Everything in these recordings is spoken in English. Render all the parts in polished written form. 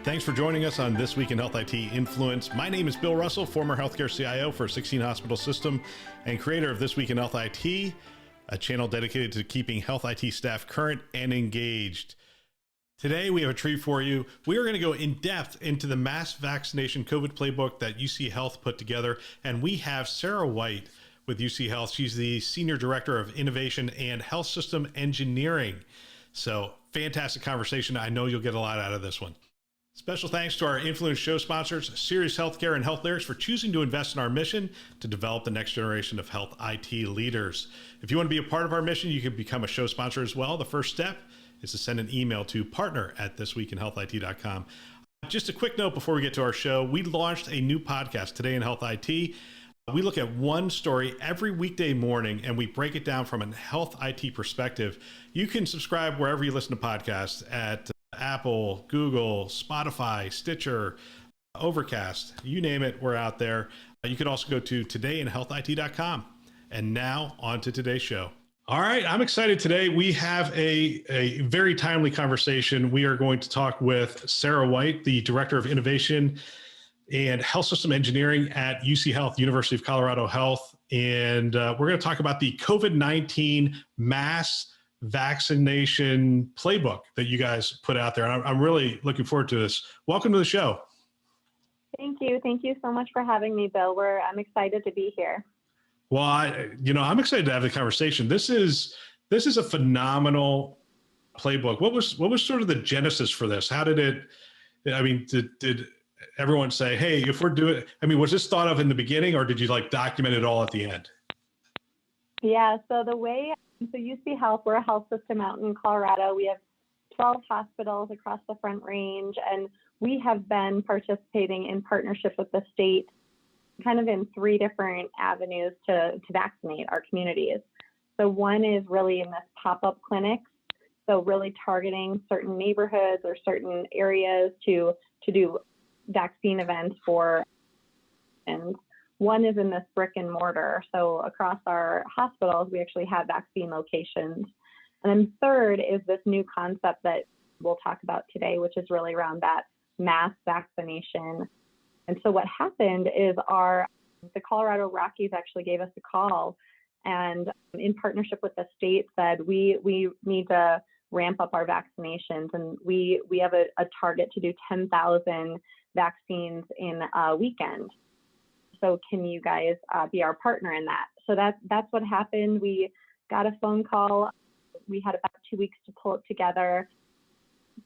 Thanks for joining us on This Week in Health IT Influence. My name is Bill Russell, former healthcare CIO for a 16 hospital system and creator of This Week in Health IT, a channel dedicated to keeping health IT staff current and engaged. Today, we have a treat for you. We are going to go in depth into the mass vaccination COVID playbook that UCHealth put together. And we have Sarah White with UCHealth. She's the Senior Director of Innovation and Health System Engineering. So fantastic conversation. I know you'll get a lot out of this one. Special thanks to our Influence show sponsors, Sirius Healthcare and Health Lyrics, for choosing to invest in our mission to develop the next generation of health IT leaders. If you want to be a part of our mission, you can become a show sponsor as well. The first step is to send an email to partner@thisweekinhealthit.com. Just a quick note before we get to our show, we launched a new podcast, Today in Health IT. We look at one story every weekday morning and we break it down from a health IT perspective. You can subscribe wherever you listen to podcasts at Apple, Google, Spotify, Stitcher, Overcast, you name it, we're out there. You can also go to todayinhealthit.com. And now on to today's show. All right, I'm excited today. We have a very timely conversation. We are going to talk with Sarah White, the Director of Innovation and Health System Engineering at UCHealth, University of Colorado Health. And we're going to talk about the COVID-19 mass vaccination playbook that you guys put out there. And I'm really looking forward to this. Welcome to the show. Thank you. Thank you so much for having me, Bill. I'm excited to be here. Well, I'm excited to have the conversation. This is a phenomenal playbook. What was sort of the genesis for this? How did it, did everyone say, hey, if we're doing, was this thought of in the beginning or did you document it all at the end? Yeah, so UCHealth, we're a health system out in Colorado. We have 12 hospitals across the Front Range, and we have been participating in partnership with the state kind of in 3 different avenues to vaccinate our communities. So one is really in this pop-up clinics, so really targeting certain neighborhoods or certain areas to do vaccine events for, and one is in this brick and mortar. So across our hospitals, we actually have vaccine locations. And then third is this new concept that we'll talk about today, which is really around that mass vaccination. And so what happened is the Colorado Rockies actually gave us a call and in partnership with the state said, we need to ramp up our vaccinations. And we have a target to do 10,000 vaccines in a weekend. So can you guys be our partner in that? So that's what happened. We got a phone call. We had about 2 weeks to pull it together,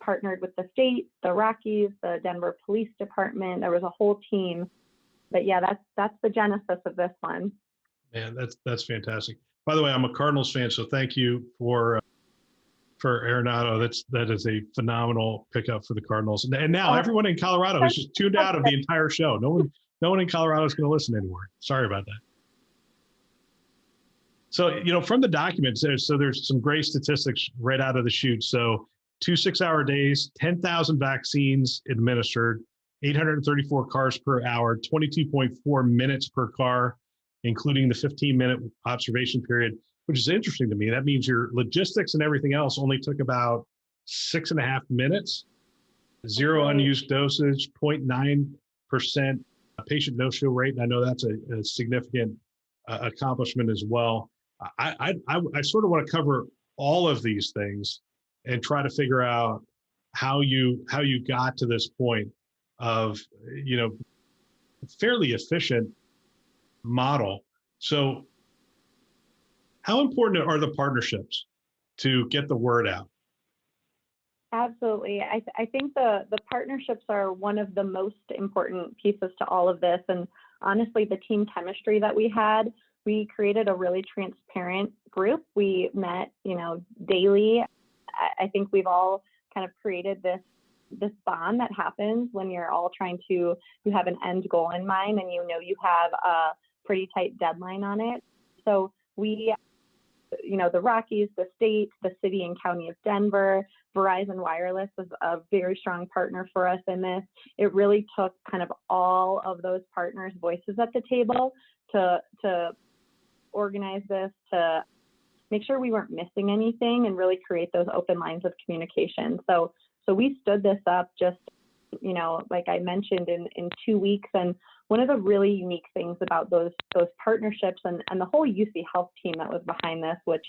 partnered with the state, the Rockies, the Denver Police Department. There was a whole team. But yeah, that's the genesis of this one. Man, that's fantastic. By the way, I'm a Cardinals fan, so thank you for Arenado. That is a phenomenal pickup for the Cardinals. And now everyone in Colorado is just tuned out of the entire show. No one in Colorado is going to listen anymore. Sorry about that. So, from the documents, there's some great statistics right out of the chute. So 2 6-hour days, 10,000 vaccines administered, 834 cars per hour, 22.4 minutes per car, including the 15-minute observation period, which is interesting to me. That means your logistics and everything else only took about 6.5 minutes, 0 unused dosage, 0.9% patient no-show rate. And I know that's a significant accomplishment as well. I sort of want to cover all of these things and try to figure out how you got to this point of, fairly efficient model. So how important are the partnerships to get the word out? Absolutely. I think the partnerships are one of the most important pieces to all of this. And honestly, the team chemistry that we had, we created a really transparent group. We met, daily. I think we've all kind of created this bond that happens when you're all you have an end goal in mind and you have a pretty tight deadline on it. So we, the Rockies, the state, the city and county of Denver, Verizon Wireless is a very strong partner for us in this. It really took kind of all of those partners' voices at the table to organize this, to make sure we weren't missing anything and really create those open lines of communication. So we stood this up just, like I mentioned, in 2 weeks. And one of the really unique things about those partnerships and the whole UCHealth team that was behind this, which,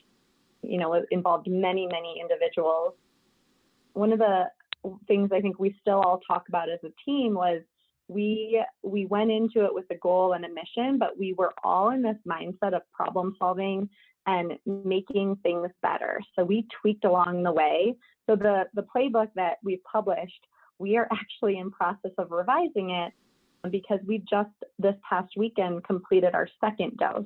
involved many, many individuals. One of the things I think we still all talk about as a team was we went into it with a goal and a mission, but we were all in this mindset of problem solving and making things better. So we tweaked along the way. So the playbook that we published, we are actually in process of revising it because we just this past weekend completed our second dose.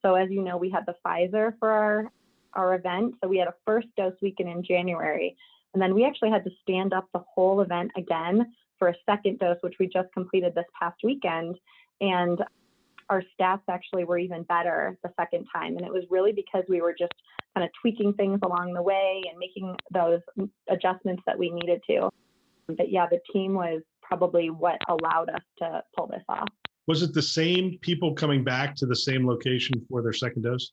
So as you know, we had the Pfizer for our event. So we had a first dose weekend in January. And then we actually had to stand up the whole event again for a second dose, which we just completed this past weekend. And our stats actually were even better the second time. And it was really because we were just kind of tweaking things along the way and making those adjustments that we needed to. But yeah, the team was probably what allowed us to pull this off. Was it the same people coming back to the same location for their second dose?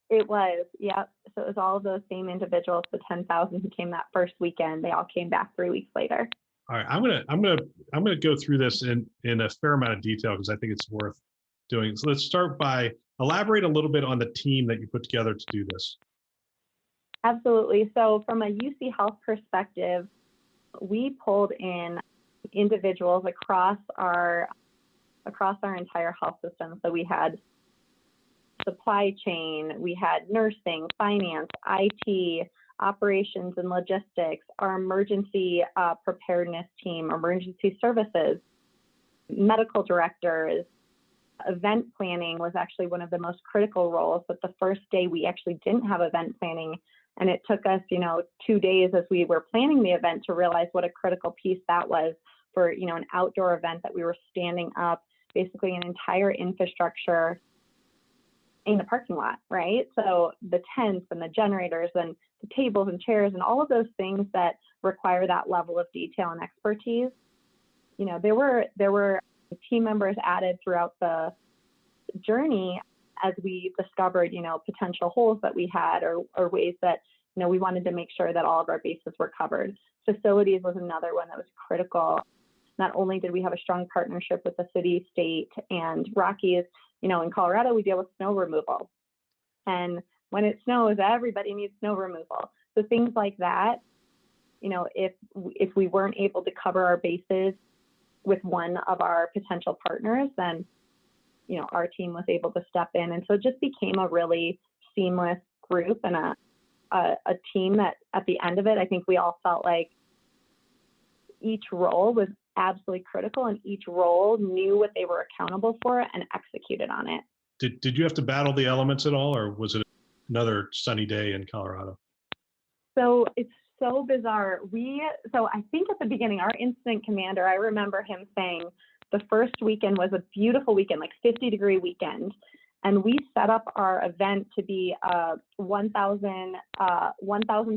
It was, yeah. So it was all of those same individuals, the 10,000 who came that first weekend. They all came back 3 weeks later. All right, I'm gonna go through this in a fair amount of detail because I think it's worth doing. So let's start by elaborate a little bit on the team that you put together to do this. Absolutely. So from a UCHealth perspective, we pulled in individuals across our entire health system. So we had supply chain, we had nursing, finance, IT, operations and logistics, our emergency preparedness team, emergency services, medical directors. Event planning was actually one of the most critical roles, but the first day we actually didn't have event planning. And it took us, 2 days as we were planning the event to realize what a critical piece that was for, an outdoor event that we were standing up, basically an entire infrastructure in the parking lot, right? So the tents and the generators and the tables and chairs and all of those things that require that level of detail and expertise. There were team members added throughout the journey as we discovered, potential holes that we had or ways that, we wanted to make sure that all of our bases were covered. Facilities was another one that was critical. Not only did we have a strong partnership with the city, state, and Rockies, in Colorado, we deal with snow removal. And when it snows, everybody needs snow removal. So things like that, if we weren't able to cover our bases with one of our potential partners, then, our team was able to step in. And so it just became a really seamless group and a team that at the end of it, I think we all felt like each role was absolutely critical and each role knew what they were accountable for and executed on it. Did you have to battle the elements at all, or was it another sunny day in Colorado? So it's so bizarre. So I think at the beginning, our incident commander, I remember him saying the first weekend was a beautiful weekend, like 50-degree weekend. And we set up our event to be a 1,000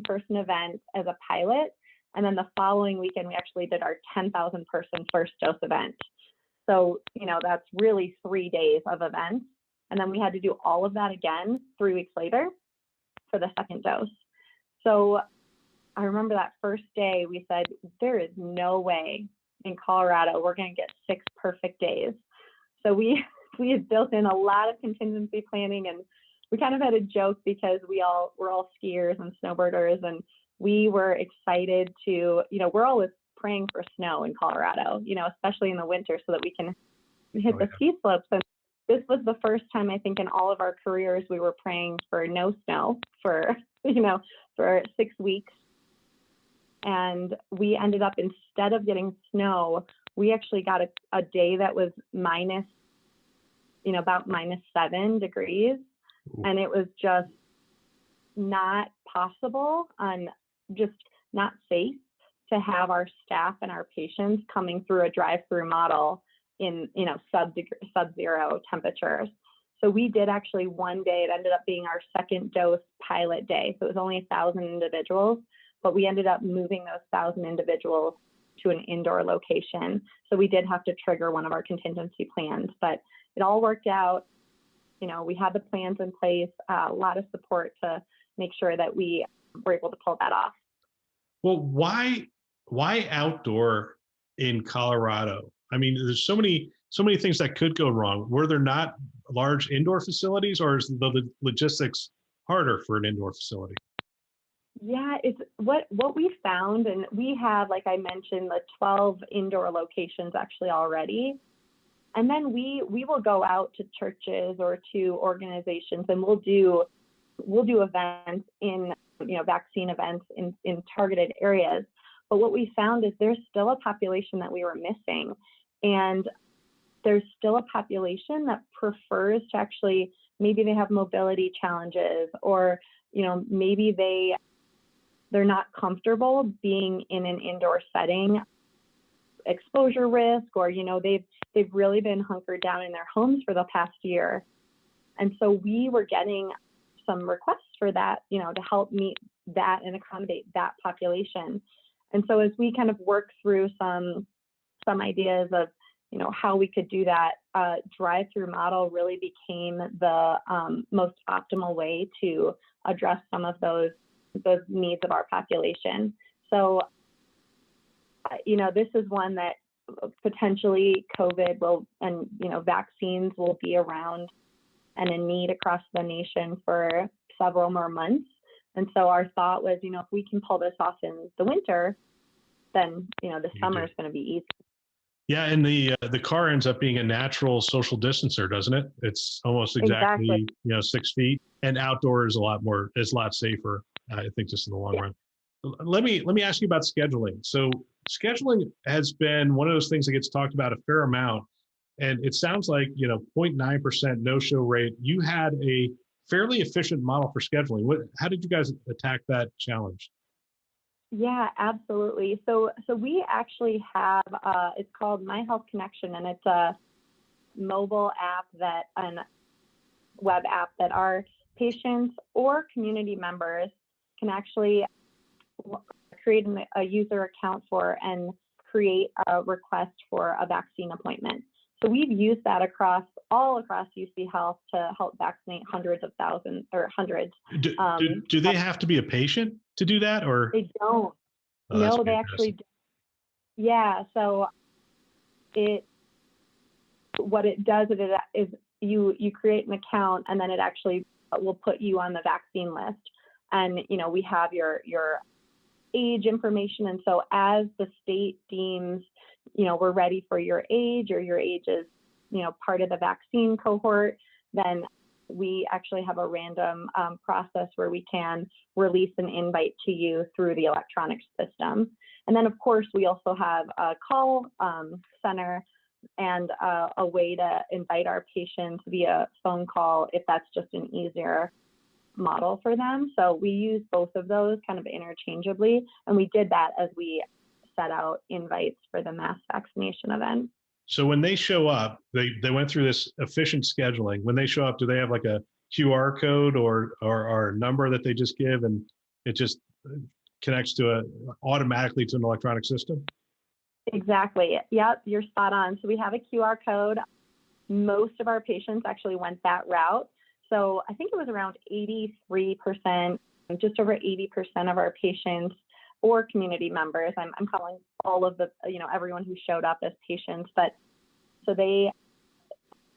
person event as a pilot. And then the following weekend, we actually did our 10,000 person first dose event. So, that's really 3 days of events. And then we had to do all of that again 3 weeks later for the second dose. So I remember that first day we said, there is no way in Colorado we're going to get 6 perfect days. So we had built in a lot of contingency planning, and we kind of had a joke because we're all skiers and snowbirders, and we were excited to, we're always praying for snow in Colorado, especially in the winter so that we can hit the ski slopes. And this was the first time I think in all of our careers we were praying for no snow for 6 weeks. And we ended up, instead of getting snow, we actually got a day that was about -7 degrees. And it was just not possible and just not safe to have our staff and our patients coming through a drive-thru model in, sub-zero temperatures. So we did actually one day, it ended up being our second dose pilot day. So it was only 1,000 individuals, but we ended up moving those 1,000 individuals to an indoor location. So we did have to trigger one of our contingency plans, but it all worked out. we had the plans in place, a lot of support to make sure that we were able to pull that off. Well, why outdoor in Colorado? I mean, there's so many things that could go wrong. Were there not large indoor facilities, or is the logistics harder for an indoor facility? Yeah, it's what we found, and we have, like I mentioned, the 12 indoor locations actually already. And then we will go out to churches or to organizations, and we'll do events in, vaccine events in targeted areas. But what we found is there's still a population that we were missing. And there's still a population that prefers to actually, maybe they have mobility challenges, or, maybe they're not comfortable being in an indoor setting, exposure risk, or, they've really been hunkered down in their homes for the past year. And so we were getting some requests for that, to help meet that and accommodate that population. And so as we kind of work through some ideas of, how we could do that, drive-through model really became the most optimal way to address some of those needs of our population. So, this is one that potentially COVID will, and, vaccines will be around and in need across the nation for several more months. And so our thought was, if we can pull this off in the winter, then, the summer is going to be easy. Yeah, and the car ends up being a natural social distancer, doesn't it? It's almost exactly 6 feet, and outdoor is a lot safer, I think, just in the long run. Let me ask you about scheduling. So scheduling has been one of those things that gets talked about a fair amount, and it sounds like 0.9% no-show rate. You had a fairly efficient model for scheduling. How did you guys attack that challenge? Yeah, absolutely. So we actually have, it's called My Health Connection, and it's a mobile app and web app that our patients or community members can actually create a user account for and create a request for a vaccine appointment. So we've used that all across UCHealth to help vaccinate hundreds of thousands or hundreds. Do they have to be a patient to do that, or? They don't. No, they actually do. Yeah. So what it does is you create an account, and then it actually will put you on the vaccine list. And, we have your age information. And so as the state deems, we're ready for your age, or your age is, part of the vaccine cohort, then we actually have a random process where we can release an invite to you through the electronic system. And then, of course, we also have a call center and a way to invite our patients via phone call if that's just an easier model for them. So we use both of those kind of interchangeably, and we did that as we set out invites for the mass vaccination event. So when they show up, they went through this efficient scheduling. When they show up, do they have like a QR code or a number that they just give, and it just connects automatically to an electronic system? Exactly. Yep, you're spot on. So we have a QR code. Most of our patients actually went that route. So I think it was around 83%, just over 80% of our patients or community members. I'm calling all of the, everyone who showed up as patients, but so they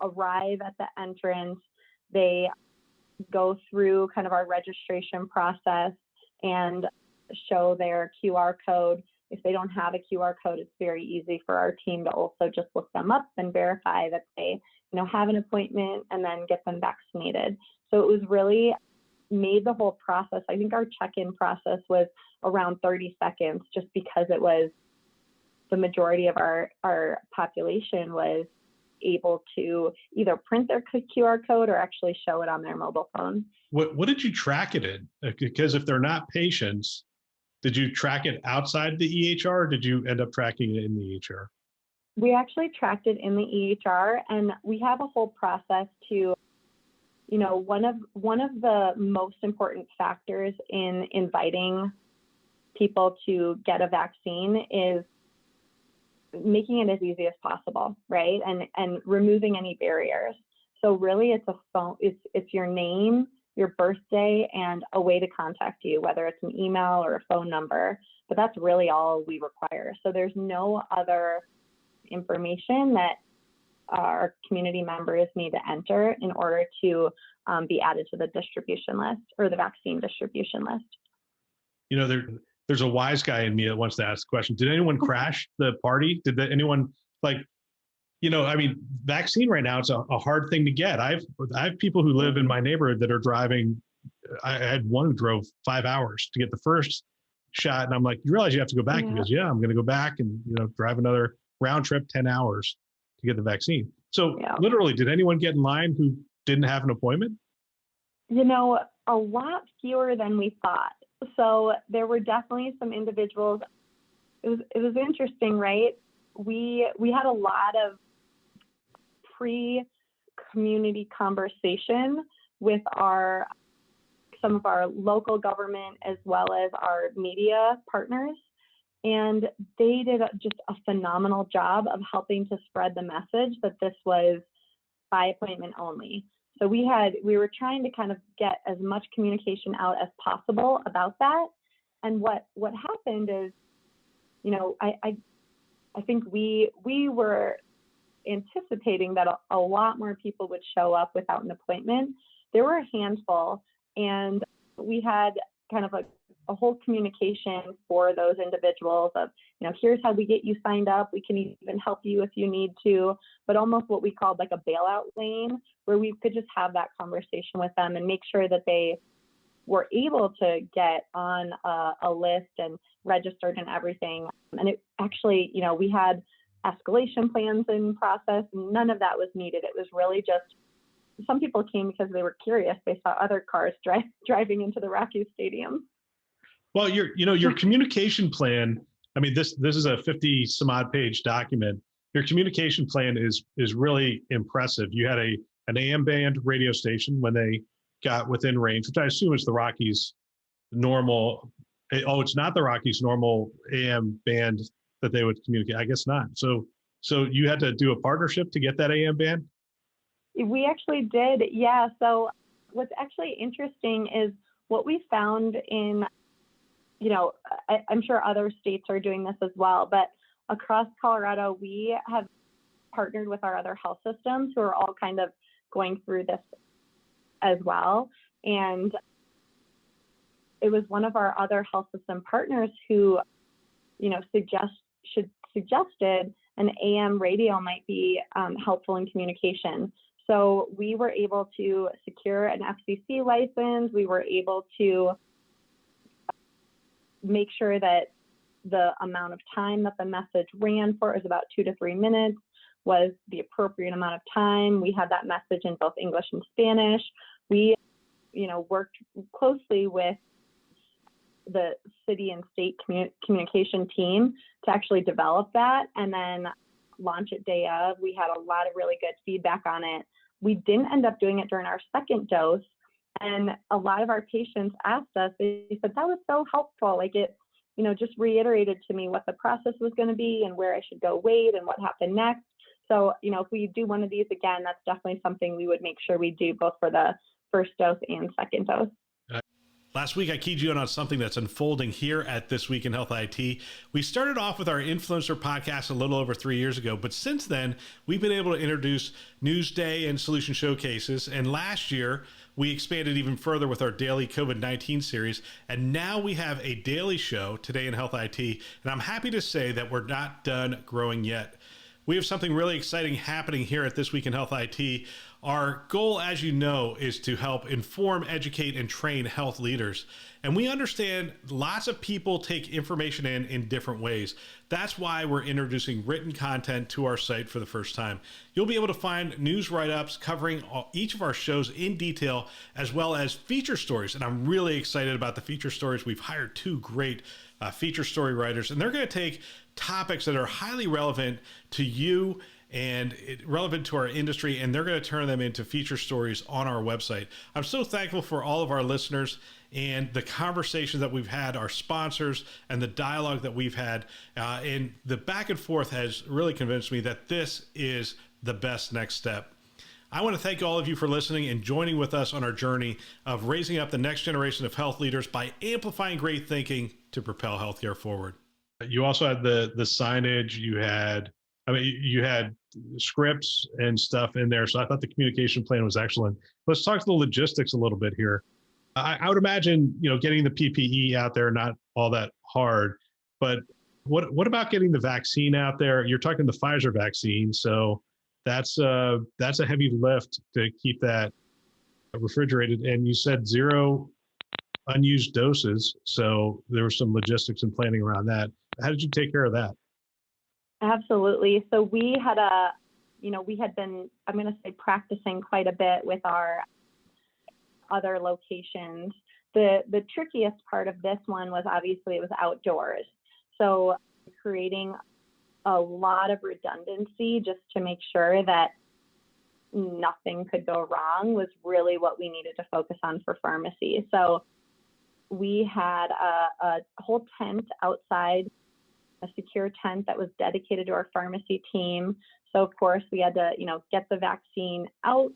arrive at the entrance, they go through kind of our registration process and show their QR code. If they don't have a QR code, it's very easy for our team to also just look them up and verify that they, have an appointment, and then get them vaccinated. So it was really made the whole process. I think our check-in process was around 30 seconds, just because it was the majority of our population was able to either print their QR code or actually show it on their mobile phone. What did you track it in? Because if they're not patients, did you track it outside the EHR, or did you end up tracking it in the EHR? We actually tracked it in the EHR, and we have a whole process to, one of the most important factors in inviting people to get a vaccine is making it as easy as possible, right? And removing any barriers. So really it's a phone, it's your name, your birthday, and a way to contact you, whether it's an email or a phone number, but that's really all we require. So there's no other information that our community members need to enter in order to be added to the distribution list or the vaccine distribution list. You know, there's a wise guy in me that wants to ask the question. Did anyone crash the party? Anyone like, you know, I mean, vaccine right now, it's a hard thing to get. I have people who live in my neighborhood that are driving. I had one who drove 5 hours to get the first shot. And I'm like, you realize you have to go back? He goes, yeah, I'm going to go back and, you know, drive another round trip, 10 hours to get the vaccine. So literally, did anyone get in line who didn't have an appointment? You know, a lot fewer than we thought. So there were definitely some individuals. It was interesting, right? We had a lot of pre-community conversation with some of our local government as well as our media partners. And they did just a phenomenal job of helping to spread the message that this was by appointment only. So we were trying to kind of get as much communication out as possible about that. And what happened is, you know, I think we were anticipating that a lot more people would show up without an appointment. There were a handful, and we had kind of a whole communication for those individuals of, you know, here's how we get you signed up. We can even help you if you need to, but almost what we called like a bailout lane, where we could just have that conversation with them and make sure that they were able to get on a list and registered and everything. And it actually, you know, we had escalation plans in process. None of that was needed. It was really just, some people came because they were curious. They saw other cars driving into the Rockies Stadium. Well, your communication plan, I mean, this is a 50 some odd page document. Your communication plan is really impressive. You had an AM band radio station when they got within range, which I assume is the Rockies normal. Oh, it's not the Rockies normal AM band that they would communicate. I guess not. So you had to do a partnership to get that AM band? We actually did. Yeah. So what's actually interesting is what we found in, you know, I'm sure other states are doing this as well, but across Colorado, we have partnered with our other health systems who are all kind of going through this as well. And it was one of our other health system partners who, you know, suggested an AM radio might be helpful in communication. So we were able to secure an FCC license. We were able to make sure that the amount of time that the message ran for is about 2 to 3 minutes was the appropriate amount of time. We had that message in both English and Spanish. We, you know, worked closely with the city and state communication team to actually develop that and then launch it day of. We had a lot of really good feedback on it. We didn't end up doing it during our second dose. And a lot of our patients asked us, they said, that was so helpful. Like it, you know, just reiterated to me what the process was going to be and where I should go wait and what happened next. So, you know, if we do one of these again, that's definitely something we would make sure we do both for the first dose and second dose. Last week, I keyed you in on something that's unfolding here at This Week in Health IT. We started off with our influencer podcast a little over 3 years ago, but since then, we've been able to introduce Newsday and solution showcases. And last year, we expanded even further with our daily COVID-19 series. And now we have a daily show, Today in Health IT. And I'm happy to say that we're not done growing yet. We have something really exciting happening here at This Week in Health IT. Our goal, as you know, is to help inform, educate, and train health leaders. And we understand lots of people take information in different ways. That's why we're introducing written content to our site for the first time. You'll be able to find news write-ups covering each of our shows in detail, as well as feature stories. And I'm really excited about the feature stories. We've hired 2 great feature story writers, and they're going to take topics that are highly relevant to you and relevant to our industry, and they're going to turn them into feature stories on our website. I'm so thankful for all of our listeners and the conversations that we've had, our sponsors, and the dialogue that we've had. And the back and forth has really convinced me that this is the best next step. I want to thank all of you for listening and joining with us on our journey of raising up the next generation of health leaders by amplifying great thinking to propel healthcare forward. You also had the signage, you had scripts and stuff in there. So I thought the communication plan was excellent. Let's talk to the logistics a little bit here. I would imagine, getting the PPE out there, not all that hard, but what about getting the vaccine out there? You're talking the Pfizer vaccine. So that's a heavy lift to keep that refrigerated. And you said 0 unused doses. So there was some logistics and planning around that. How did you take care of that? Absolutely. So we had we had been, I'm going to say, practicing quite a bit with our other locations. The trickiest part of this one was obviously it was outdoors. So creating a lot of redundancy just to make sure that nothing could go wrong was really what we needed to focus on for pharmacy. So we had a whole tent outside, a secure tent that was dedicated to our pharmacy team. So of course we had to, get the vaccine out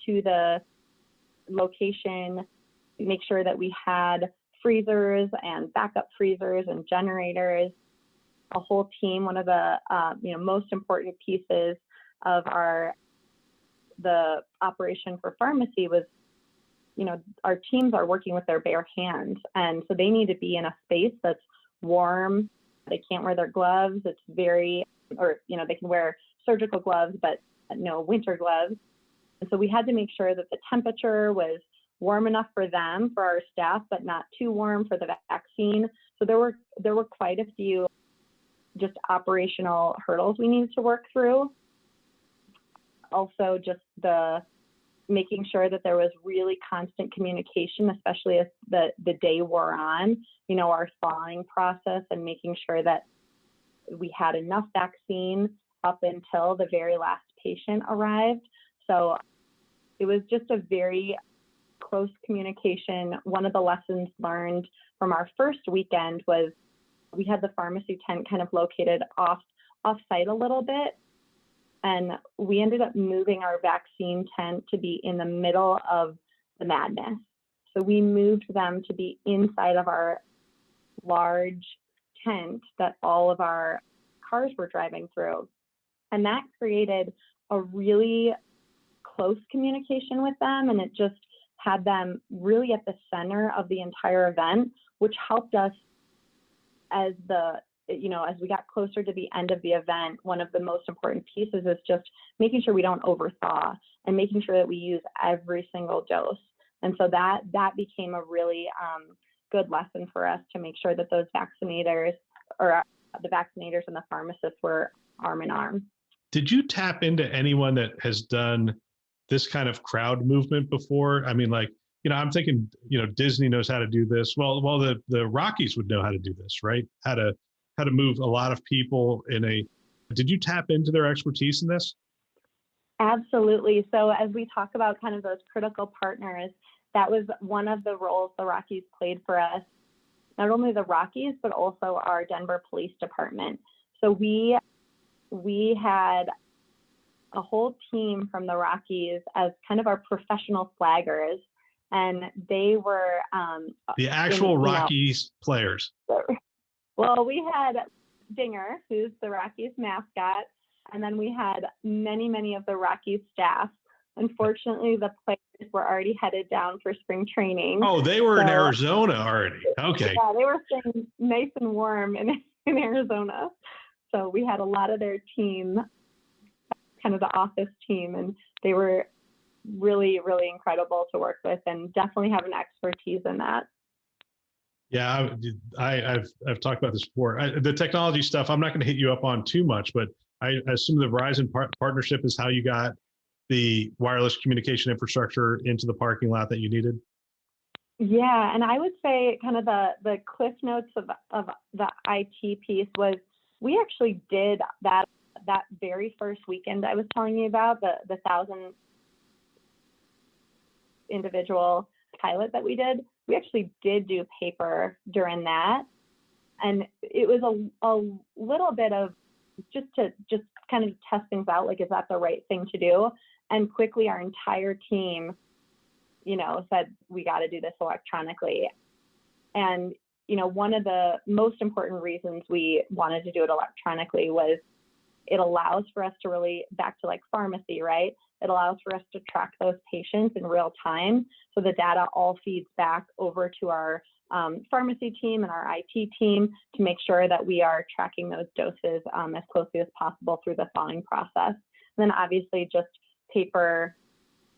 to the location, make sure that we had freezers and backup freezers and generators, a whole team. One of the most important pieces of the operation for pharmacy was, our teams are working with their bare hands, and so they need to be in a space that's warm. They can't wear their gloves. It's they can wear surgical gloves, but no winter gloves. And so we had to make sure that the temperature was warm enough for them, for our staff, but not too warm for the vaccine. So there were quite a few just operational hurdles we needed to work through. Also, just making sure that there was really constant communication, especially as the day wore on, our thawing process, and making sure that we had enough vaccine up until the very last patient arrived. So it was just a very close communication. One of the lessons learned from our first weekend was we had the pharmacy tent kind of located off-site a little bit. And we ended up moving our vaccine tent to be in the middle of the madness. So we moved them to be inside of our large tent that all of our cars were driving through. And that created a really close communication with them. And it just had them really at the center of the entire event, which helped us as we got closer to the end of the event. One of the most important pieces is just making sure we don't overthaw and making sure that we use every single dose. And so that became a really good lesson for us to make sure that those vaccinators, or the vaccinators and the pharmacists, were arm in arm. Did you tap into anyone that has done this kind of crowd movement before? I mean, I'm thinking, Disney knows how to do this. Well, the Rockies would know how to do this, right? How to move a lot of people did you tap into their expertise in this? Absolutely. So as we talk about kind of those critical partners, that was one of the roles the Rockies played for us. Not only the Rockies, but also our Denver Police Department. So we had a whole team from the Rockies as kind of our professional flaggers, and they were the actual Rockies players. Well, we had Dinger, who's the Rockies mascot, and then we had many, many of the Rockies staff. Unfortunately, the players were already headed down for spring training. Oh, they were in Arizona already. Okay. Yeah, they were staying nice and warm in Arizona. So we had a lot of their team, kind of the office team, and they were really, really incredible to work with, and definitely have an expertise in that. Yeah, I've talked about this before. The technology stuff, I'm not going to hit you up on too much, but I assume the Verizon partnership is how you got the wireless communication infrastructure into the parking lot that you needed. Yeah, and I would say kind of the cliff notes of the IT piece was we actually did that very first weekend I was telling you about, the 1,000 individual pilot that we did. We actually did do paper during that. And it was a little bit of just kind of test things out, like, is that the right thing to do? And quickly our entire team, said, we got to do this electronically. And, one of the most important reasons we wanted to do it electronically was it allows for us to really, back to like pharmacy, right? It allows for us to track those patients in real time. So the data all feeds back over to our pharmacy team and our IT team to make sure that we are tracking those doses as closely as possible through the thawing process. And then obviously just paper.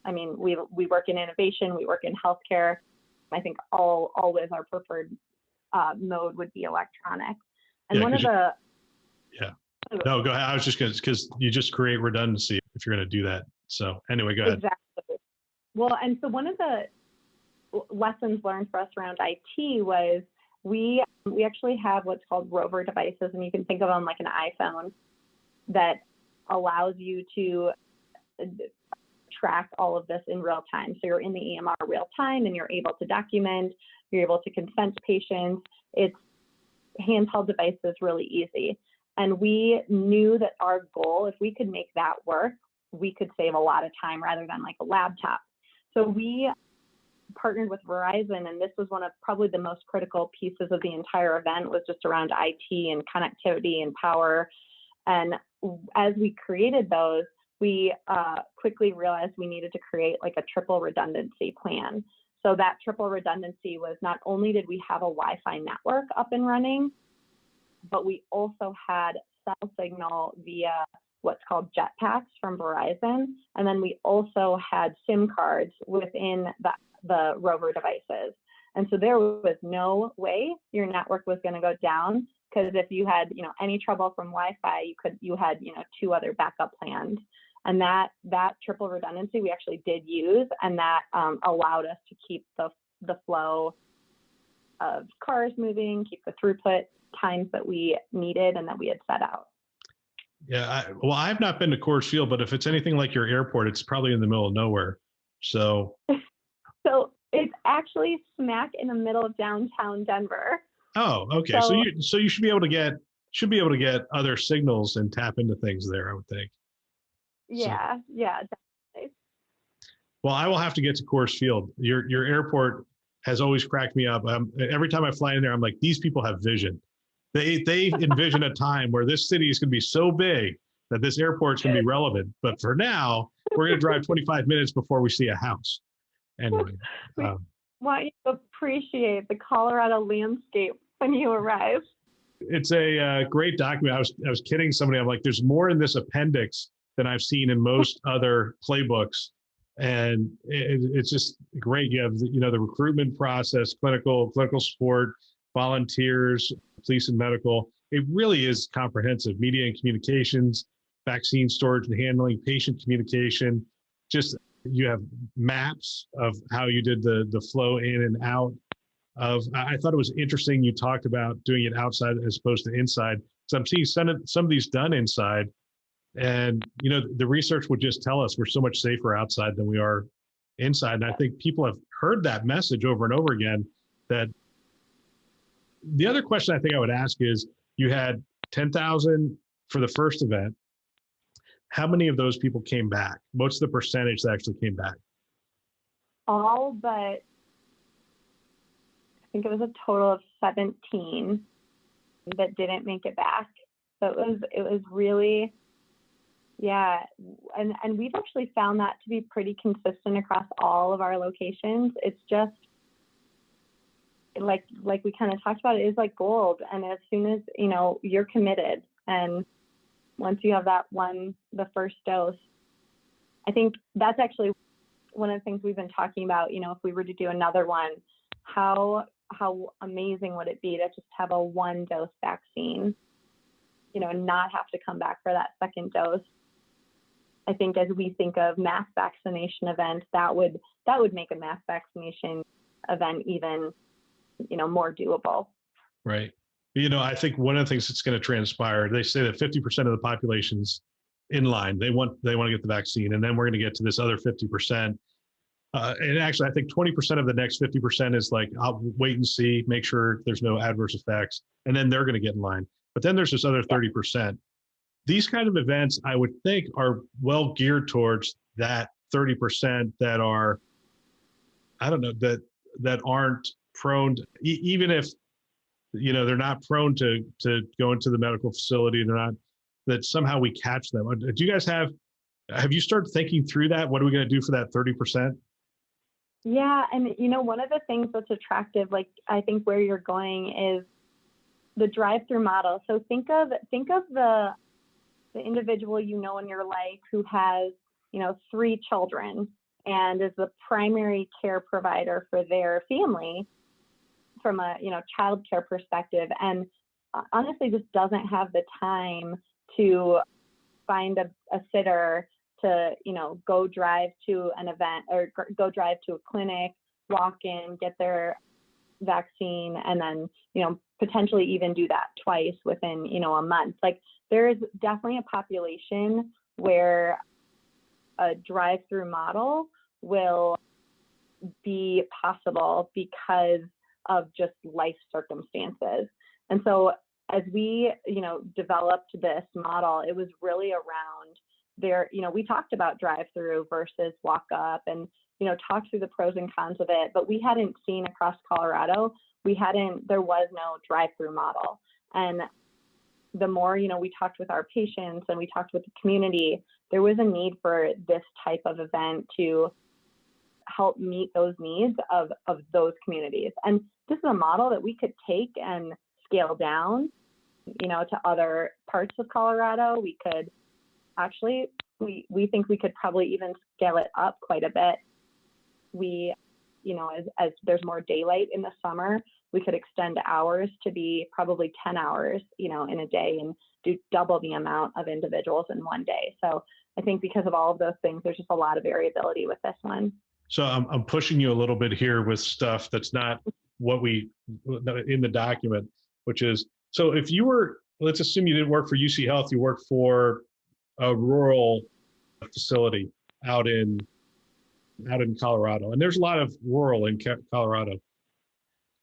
I mean, we work in innovation, we work in healthcare. I think always our preferred mode would be electronic. And No, go ahead. I was just going to, because you just create redundancy if you're going to do that. So anyway, go ahead. Exactly. Well, and so one of the lessons learned for us around IT was we actually have what's called rover devices, and you can think of them like an iPhone that allows you to track all of this in real time. So you're in the EMR real time and you're able to document, you're able to consent to patients. It's handheld devices really easy. And we knew that our goal, if we could make that work, we could save a lot of time rather than like a laptop. So we partnered with Verizon, and this was one of probably the most critical pieces of the entire event, was just around IT and connectivity and power. And as we created those, we quickly realized we needed to create like a triple redundancy plan. So that triple redundancy was, not only did we have a Wi-Fi network up and running, but we also had cell signal via what's called jetpacks from Verizon. And then we also had SIM cards within the rover devices. And so there was no way your network was going to go down, because if you had, any trouble from Wi-Fi, you had, 2 other backup plans. And that triple redundancy we actually did use, and that allowed us to keep the flow of cars moving, keep the throughput times that we needed and that we had set out. Yeah, I've not been to Coors Field, but if it's anything like your airport, it's probably in the middle of nowhere. So it's actually smack in the middle of downtown Denver. Oh, okay. So you should be able to get other signals and tap into things there, I would think. Yeah, yeah, definitely. Well, I will have to get to Coors Field. Your airport has always cracked me up. Every time I fly in there, I'm like, these people have vision. They envision a time where this city is going to be so big that this airport's going to be relevant. But for now, we're going to drive 25 minutes before we see a house. Anyway. We want you to appreciate the Colorado landscape when you arrive. It's a great document. I was kidding somebody. I'm like, there's more in this appendix than I've seen in most other playbooks. And it's just great. You have, the recruitment process, clinical support, volunteers, police and medical. It really is comprehensive. Media and communications, vaccine storage and handling, patient communication. Just, you have maps of how you did the flow in and out of. I thought it was interesting you talked about doing it outside as opposed to inside. So I'm seeing some of these done inside. And, the research would just tell us we're so much safer outside than we are inside. And I think people have heard that message over and over again. That the other question I think I would ask is, you had 10,000 for the first event. How many of those people came back? What's the percentage that actually came back? All but, I think it was a total of 17 that didn't make it back. So it was really, yeah. And we've actually found that to be pretty consistent across all of our locations. It's just like we kind of talked about, it is like gold. And as soon as, you're committed, and once you have the first dose, I think that's actually one of the things we've been talking about. If we were to do another one, how amazing would it be to just have a 1-dose vaccine, and not have to come back for that second dose. I think as we think of mass vaccination events, that would make a mass vaccination event even, more doable. Right. I think one of the things that's going to transpire, they say that 50% of the population's in line. They want to get the vaccine, and then we're going to get to this other 50%. And actually, I think 20% of the next 50% is like, I'll wait and see, make sure there's no adverse effects, and then they're going to get in line. But then there's this other 30% these kind of events, I would think, are well geared towards that 30% that are, I don't know, that aren't prone to, even if, they're not prone to go into the medical facility, they're not, that somehow we catch them. Do you guys have you started thinking through that? What are we going to do for that 30%? Yeah, and one of the things that's attractive, like I think where you're going, is the drive-through model. So think of the individual in your life who has 3 children and is the primary care provider for their family from a child care perspective, and honestly just doesn't have the time to find a sitter to go drive to an event or go drive to a clinic, walk in, get their vaccine, and then potentially even do that twice within a month. Like, there is definitely a population where a drive-through model will be possible because of just life circumstances. And so as we developed this model, it was really around there. We talked about drive-through versus walk up, and talked through the pros and cons of it, but we hadn't seen across Colorado, there was no drive-through model. And the more we talked with our patients and we talked with the community, there was a need for this type of event to help meet those needs of those communities. And this is a model that we could take and scale down to other parts of Colorado. We could actually, we think we could probably even scale it up quite a bit. We, as there's more daylight in the summer, we could extend hours to be probably 10 hours, in a day, and do double the amount of individuals in one day. So I think because of all of those things, there's just a lot of variability with this one. So I'm pushing you a little bit here with stuff that's not what we in the document, which is, so if you were, let's assume you didn't work for UCHealth, you worked for a rural facility out in Colorado, and there's a lot of rural in Colorado.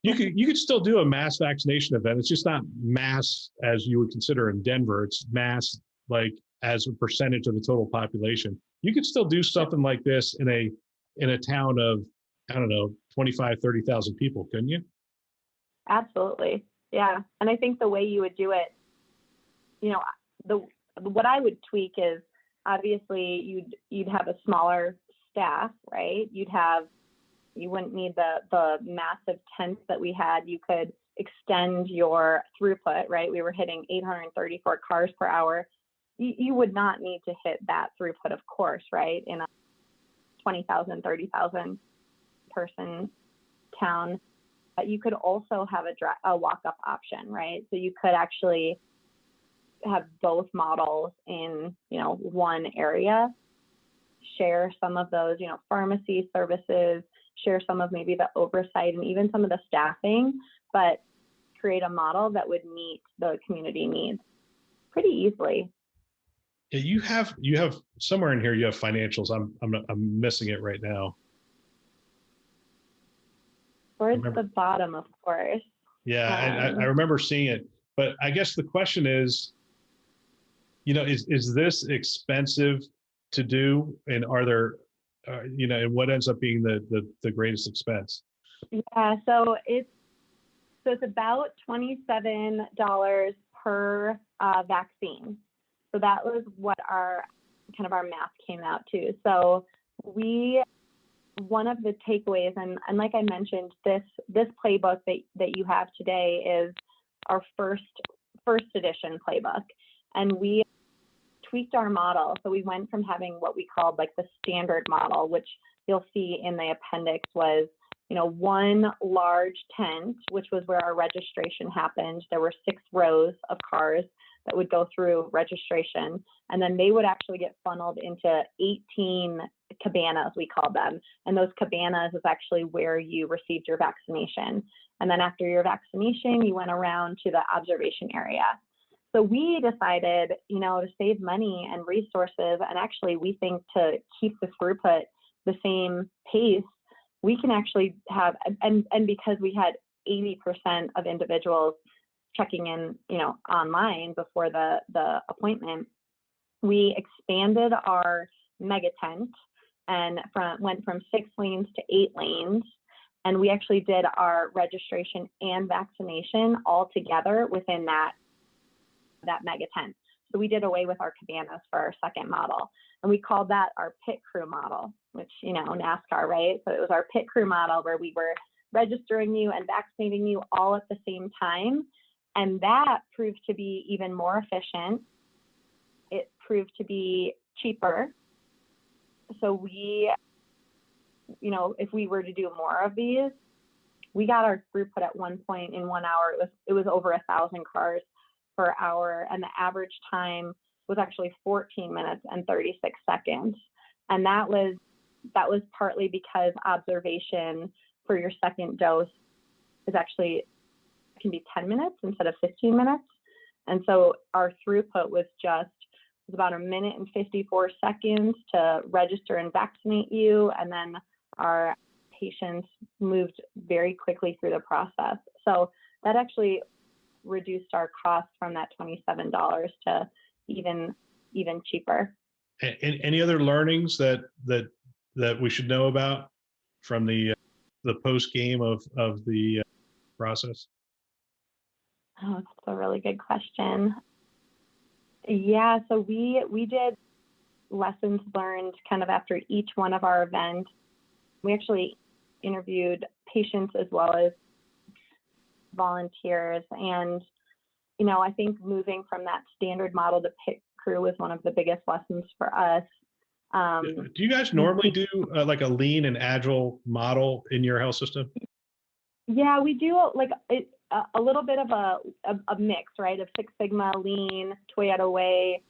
You could still do a mass vaccination event. It's just not mass as you would consider in Denver. It's mass like as a percentage of the total population. You could still do something like this in a town of, I don't know, 25, 30,000 people, couldn't you? Absolutely. Yeah. And I think the way you would do it, what I would tweak is, obviously you'd have a smaller staff, right? You wouldn't need the massive tents that we had. You could extend your throughput, right? We were hitting 834 cars per hour. You would not need to hit that throughput, of course, right? In a 20,000, 30,000 person town. You could also have a walk-up option, right? So you could actually have both models in, one area, share some of those, pharmacy services, share some of maybe the oversight and even some of the staffing, but create a model that would meet the community needs pretty easily. Yeah, you have somewhere in here, you have financials. I'm missing it right now. Towards the bottom, of course. Yeah, I remember seeing it, but I guess the question is, is this expensive to do, and are there, and what ends up being the greatest expense? Yeah, so it's about $27 per vaccine. So that was what our math came out to. So one of the takeaways, and like I mentioned, this playbook that you have today is our first edition playbook, and we tweaked our model. So we went from having what we called like the standard model, which you'll see in the appendix was, one large tent, which was where our registration happened. There were 6 rows of cars that would go through registration, and then they would actually get funneled into 18 cabanas, we call them. And those cabanas is actually where you received your vaccination. And then after your vaccination, you went around to the observation area. So we decided, to save money and resources, and actually we think to keep the throughput the same pace, we can actually have, and because we had 80% of individuals checking in, online before the appointment, We expanded our mega tent and went from 6 lanes to 8 lanes. And we actually did our registration and vaccination all together within that mega tent. So we did away with our cabanas for our second model. And we called that our pit crew model, which, NASCAR, right? So it was our pit crew model where we were registering you and vaccinating you all at the same time. And that proved to be even more efficient. It proved to be cheaper. So we, if we were to do more of these, we got our throughput at one point in 1 hour. It was over 1,000 cars per hour, and the average time was actually 14 minutes and 36 seconds. And that was partly because observation for your second dose can be 10 minutes instead of 15 minutes. And so our throughput was about 1 minute and 54 seconds to register and vaccinate you. And then our patients moved very quickly through the process. So that actually reduced our cost from that $27 to even cheaper. And any other learnings that we should know about from the post game of the process? Oh, that's a really good question. Yeah, so we did lessons learned kind of after each one of our events. We actually interviewed patients as well as volunteers. And, I think moving from that standard model to pit crew was one of the biggest lessons for us. Do you guys normally do like a lean and agile model in your health system? Yeah, we do a little bit of a mix, right, of Six Sigma, lean, Toyota way,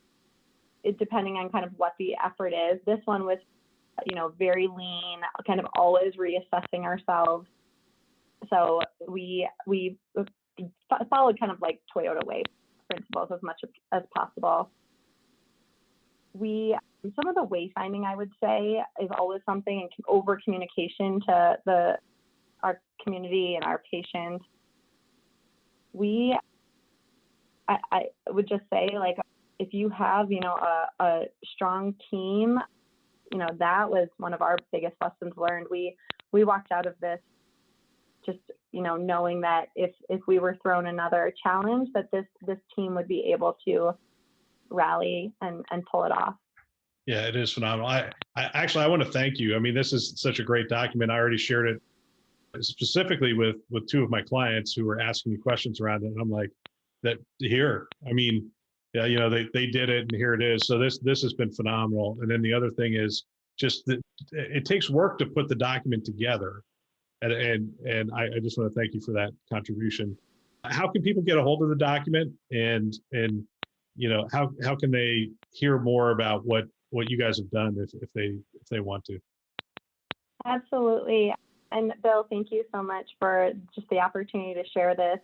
depending on kind of what the effort is. This one was, very lean, kind of always reassessing ourselves. So we followed kind of like Toyota way principles as much as possible. Some of the wayfinding, I would say, is always something, and over communication to our community and our patients. I would just say, like, if you have, a strong team, that was one of our biggest lessons learned. We walked out of this just, knowing that if we were thrown another challenge, that this team would be able to rally and pull it off. Yeah, it is phenomenal. I actually, I want to thank you. I mean, this is such a great document. I already shared it specifically with 2 of my clients who were asking me questions around it. And I'm like, that here, I mean, yeah, they did it and here it is. So this has been phenomenal. And then the other thing is just that it takes work to put the document together. And I just want to thank you for that contribution. How can people get a hold of the document, and how can they hear more about what you guys have done if they want to? Absolutely. And Bill, thank you so much for just the opportunity to share this.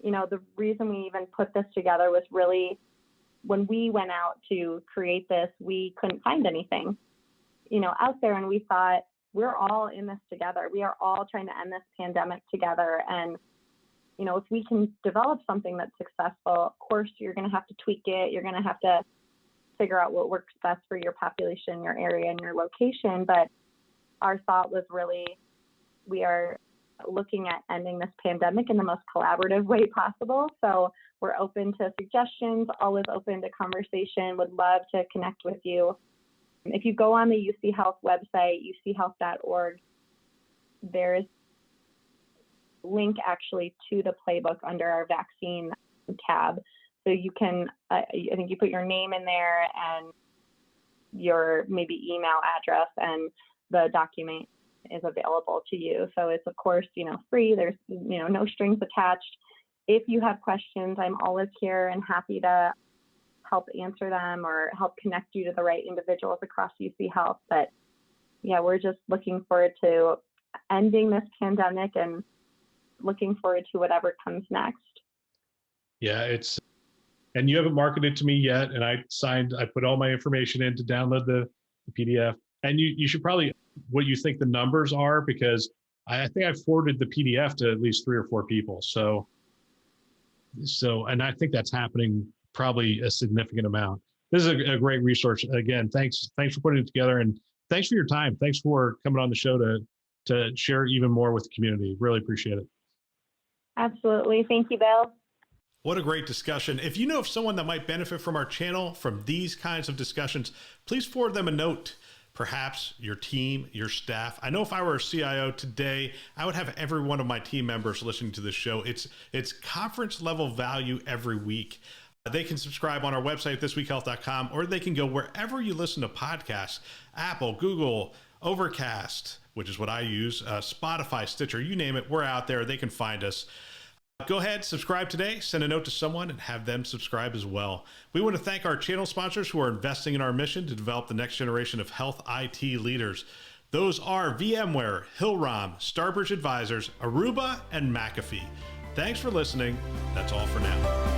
The reason we even put this together was really when we went out to create this, we couldn't find anything, out there. And we thought, we're all in this together. We are all trying to end this pandemic together. And, if we can develop something that's successful, of course, you're going to have to tweak it. You're going to have to figure out what works best for your population, your area, and your location. But our thought was really, we are looking at ending this pandemic in the most collaborative way possible. So we're open to suggestions, always open to conversation, would love to connect with you. If you go on the UCHealth website, uchealth.org, there's a link actually to the playbook under our vaccine tab. So you can, I think you put your name in there and your maybe email address, and the document is available to you. So it's, of course, free. There's, no strings attached. If you have questions, I'm always here and happy to help answer them or help connect you to the right individuals across UCHealth. But yeah, we're just looking forward to ending this pandemic and looking forward to whatever comes next. Yeah, and you haven't marketed to me yet. And I put all my information in to download the PDF. And you should probably, what you think the numbers are, because I think I forwarded the PDF to at least 3 or 4 people. So, and I think that's happening probably a significant amount. this is a great resource. Again, thanks for putting it together, and thanks for your time. Thanks for coming on the show to share even more with the community. Really appreciate it. Absolutely. Thank you, Bill. What a great discussion. If you know of someone that might benefit from our channel, from these kinds of discussions, please forward them a note. Perhaps your team, your staff. I know if I were a CIO today, I would have every one of my team members listening to this show. It's conference level value every week. They can subscribe on our website, thisweekhealth.com, or they can go wherever you listen to podcasts, Apple, Google, Overcast, which is what I use, Spotify, Stitcher, you name it, we're out there. They can find us. Go ahead, subscribe today, send a note to someone, and have them subscribe as well. We want to thank our channel sponsors who are investing in our mission to develop the next generation of health IT leaders. Those are VMware, Hillrom, Starbridge Advisors, Aruba, and McAfee. Thanks for listening. That's all for now.